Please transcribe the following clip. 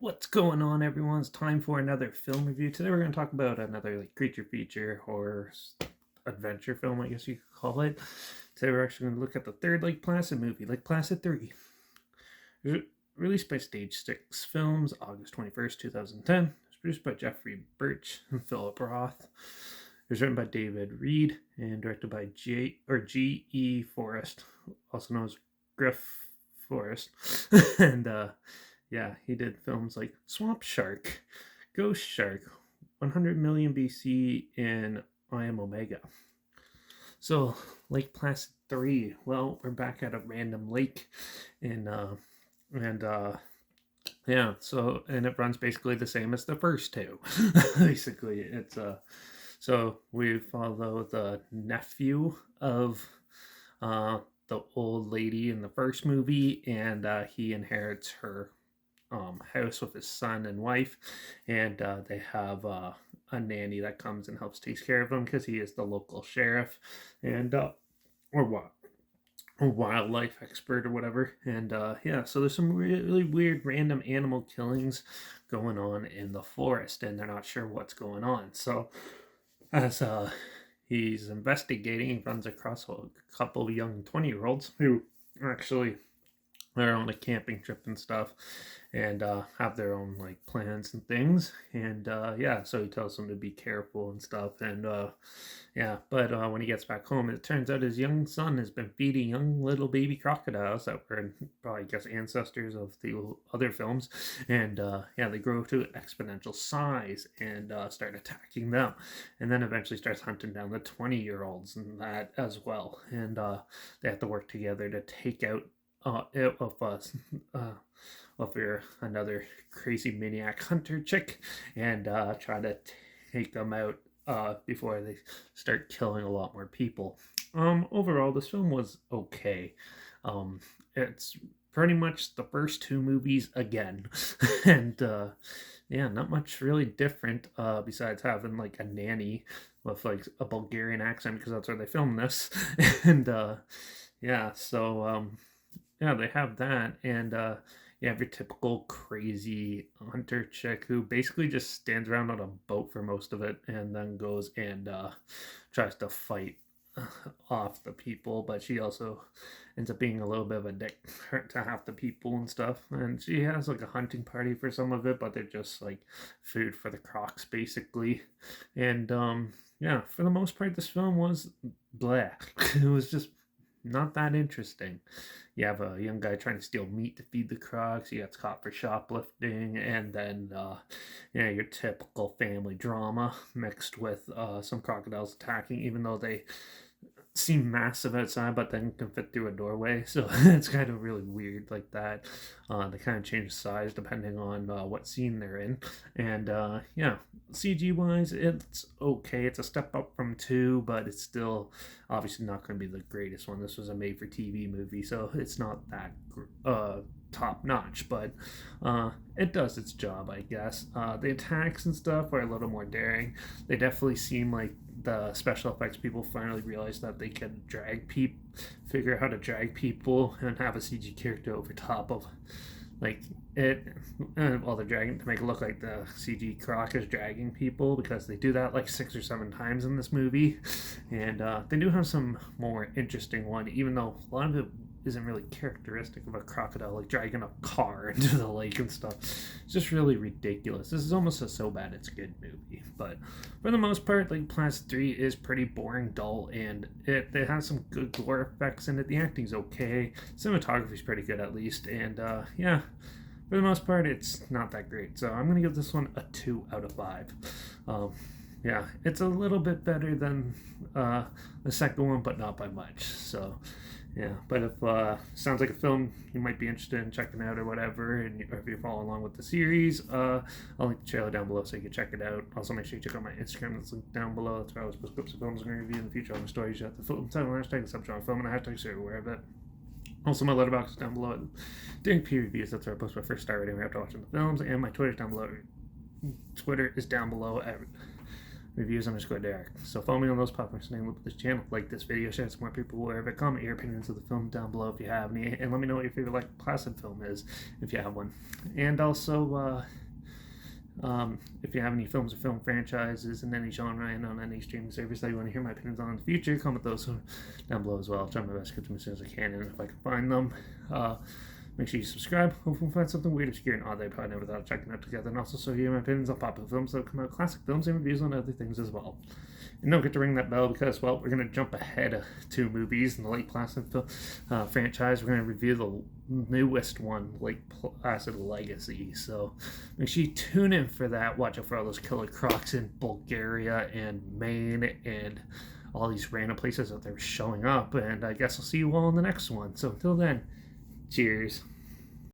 What's going on, everyone? It's time for another film review. Today we're going to talk about another creature feature horror adventure film, I guess you could call it. Today we're actually going to look at the third Lake Placid movie, Lake Placid 3. Released by Stage 6 Films, August 21st, 2010. It was produced by Jeffrey Birch and Philip Roth. It was written by David Reed and directed by G.E. Forrest, also known as Griff Forrest. and yeah, he did films like Swamp Shark, Ghost Shark, 100 million BC, and I Am Omega. So, Lake Placid 3. Well, we're back at a random lake in yeah, so and it runs basically the same as the first two. Basically, it's so we follow the nephew of the old lady in the first movie, and he inherits her house with his son and wife, and they have a nanny that comes and helps takes care of him because he is the local sheriff, and or what or wildlife expert or whatever. And yeah, so there's some really weird random animal killings going on in the forest, and they're not sure what's going on. So as he's investigating, he runs across a couple of young 20-year-olds who actually they're on a camping trip and stuff, and have their own like plans and things. And yeah, so he tells them to be careful and stuff. And yeah, but when he gets back home, it turns out his young son has been feeding young little baby crocodiles that were probably, I guess, ancestors of the other films. And yeah, they grow to exponential size and start attacking them, and then eventually starts hunting down the 20-year-olds and that as well. And they have to work together to take out of us of your another crazy maniac hunter chick, and try to take them out before they start killing a lot more people. Overall, this film was okay. It's pretty much the first two movies again, and yeah, not much really different besides having like a nanny with like a Bulgarian accent because that's where they filmed this, and yeah, so yeah, they have that, and you have your typical crazy hunter chick who basically just stands around on a boat for most of it, and then goes and tries to fight off the people. But she also ends up being a little bit of a dick to half the people and stuff. And she has like a hunting party for some of it, but they're just like food for the crocs, basically. And yeah, for the most part, this film was black. It was just not that interesting. You have a young guy trying to steal meat to feed the crocs. He gets caught for shoplifting, and then yeah, your typical family drama mixed with some crocodiles attacking, even though they seem massive outside, but then can fit through a doorway. So it's kind of really weird like that. They kind of change size depending on what scene they're in. And yeah, CG wise, it's okay. It's a step up from 2, but it's still obviously not going to be the greatest one. This was a made for TV movie, so it's not that top notch, but it does its job, I guess. The attacks and stuff are a little more daring. They definitely seem like the special effects people finally realized that they can figure out how to drag people and have a CG character over top of like it, while they're dragging to make it look like the CG croc is dragging people, because they do that like 6 or 7 times in this movie. And they do have some more interesting one, even though a lot of it isn't really characteristic of a crocodile, like dragging a car into the lake and stuff. It's just really ridiculous. This is almost a so bad it's good movie. But for the most part, Lake Placid 3 is pretty boring, dull, and it has some good gore effects in it. The acting's okay. Cinematography's pretty good at least. And yeah, for the most part, it's not that great. So I'm going to give this one a 2 out of 5. Yeah, it's a little bit better than the second one, but not by much. So yeah, but if sounds like a film you might be interested in checking out or whatever, and or if you follow along with the series, I'll link the trailer down below so you can check it out. Also, make sure you check out my Instagram that's linked down below. That's where I always post clips of films I'm going to review in the future on the stories. You have the film title, hashtag, the subgenre film, and a hashtag, so you're aware of it. Also, my Letterbox is down below. Doing peer reviews, that's where I post my first star rating after watching the films, and my Twitter's down below. Twitter is down below reviews_Derek. So follow me on those platforms and look at this channel. Like this video, share it to more people wherever. Comment your opinions of the film down below if you have any, and let me know what your favorite like placid film is if you have one. And also, if you have any films or film franchises in any genre and on any streaming service that you want to hear my opinions on in the future, comment those down below as well. I'll try my best to get to them as soon as I can, and if I can find them. Make sure you subscribe. Hopefully we'll find something weird, obscure, and odd that I probably never thought of checking out together. And also, so you hear my opinions on popular films that come out, classic films, and reviews on other things as well. And don't get to ring that bell because, well, we're going to jump ahead of 2 movies in the Lake Placid franchise. We're going to review the newest one, Lake Placid Legacy. So make sure you tune in for that. Watch out for all those killer crocs in Bulgaria and Maine and all these random places that they're showing up. And I guess I'll see you all in the next one. So until then, cheers.